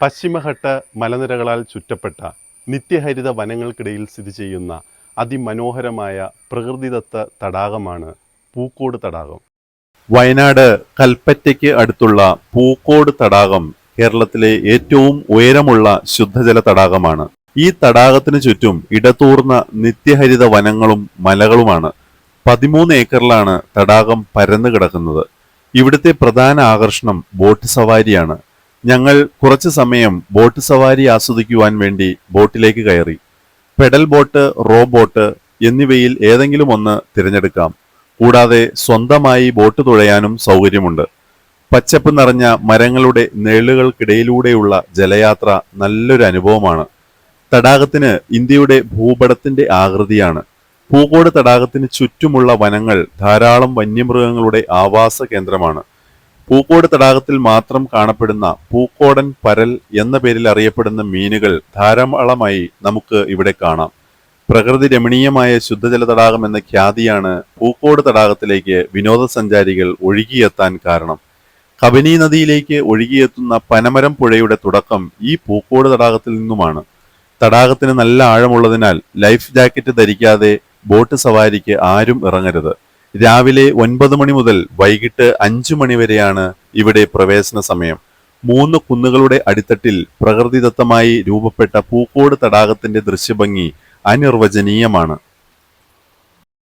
പശ്ചിമഘട്ട മലനിരകളാൽ ചുറ്റപ്പെട്ട നിത്യഹരിത വനങ്ങൾക്കിടയിൽ സ്ഥിതി ചെയ്യുന്ന അതിമനോഹരമായ പ്രകൃതിദത്ത തടാകമാണ് പൂക്കോട് തടാകം. വയനാട് കൽപ്പറ്റയ്ക്ക് അടുത്തുള്ള പൂക്കോട് തടാകം കേരളത്തിലെ ഏറ്റവും ഉയരമുള്ള ശുദ്ധജല തടാകമാണ്. ഈ തടാകത്തിന് ചുറ്റും ഇടതൂർന്ന നിത്യഹരിത വനങ്ങളും മലകളുമാണ്. 13 ഏക്കറിലാണ് തടാകം പരന്നു കിടക്കുന്നത്. ഇവിടുത്തെ പ്രധാന ആകർഷണം ബോട്ട് സവാരിയാണ്. ഞങ്ങൾ കുറച്ചു സമയം ബോട്ട് സവാരി ആസ്വദിക്കുവാൻ വേണ്ടി ബോട്ടിലേക്ക് കയറി. പെഡൽ ബോട്ട്, റോ ബോട്ട് എന്നിവയിൽ ഏതെങ്കിലും ഒന്ന് തിരഞ്ഞെടുക്കാം. കൂടാതെ സ്വന്തമായി ബോട്ട് തുഴയാനും സൗകര്യമുണ്ട്. പച്ചപ്പ് നിറഞ്ഞ മരങ്ങളുടെ നിഴലുകൾക്കിടയിലൂടെയുള്ള ജലയാത്ര നല്ലൊരു അനുഭവമാണ്. തടാകത്തിന് ഇന്ത്യയുടെ ഭൂപടത്തിന്റെ ആകൃതിയാണ്. പൂക്കോട് തടാകത്തിന് ചുറ്റുമുള്ള വനങ്ങൾ ധാരാളം വന്യമൃഗങ്ങളുടെ ആവാസ കേന്ദ്രമാണ്. പൂക്കോട് തടാകത്തിൽ മാത്രം കാണപ്പെടുന്ന പൂക്കോടൻ പരൽ എന്ന പേരിൽ അറിയപ്പെടുന്ന മീനുകൾ ധാരാളമായി നമുക്ക് ഇവിടെ കാണാം. പ്രകൃതി രമണീയമായ ശുദ്ധജല തടാകം എന്ന ഖ്യാതിയാണ് പൂക്കോട് തടാകത്തിലേക്ക് വിനോദസഞ്ചാരികൾ ഒഴുകിയെത്താൻ കാരണം. കബനി നദിയിലേക്ക് ഒഴുകിയെത്തുന്ന പനമരം പുഴയുടെ തുടക്കം ഈ പൂക്കോട് തടാകത്തിൽ നിന്നുമാണ്. തടാകത്തിന് നല്ല ആഴമുള്ളതിനാൽ ലൈഫ് ജാക്കറ്റ് ധരിക്കാതെ ബോട്ട് സവാരിക്ക് ആരും ഇറങ്ങരുത്. രാവിലെ 9 മണി മുതൽ വൈകിട്ട് 5 മണി വരെയാണ് ഇവിടെ പ്രവേശന സമയം. 3 കുന്നുകളുടെ അടിത്തട്ടിൽ പ്രകൃതിദത്തമായി രൂപപ്പെട്ട പൂക്കോട് തടാകത്തിന്റെ ദൃശ്യഭംഗി അനിർവചനീയമാണ്.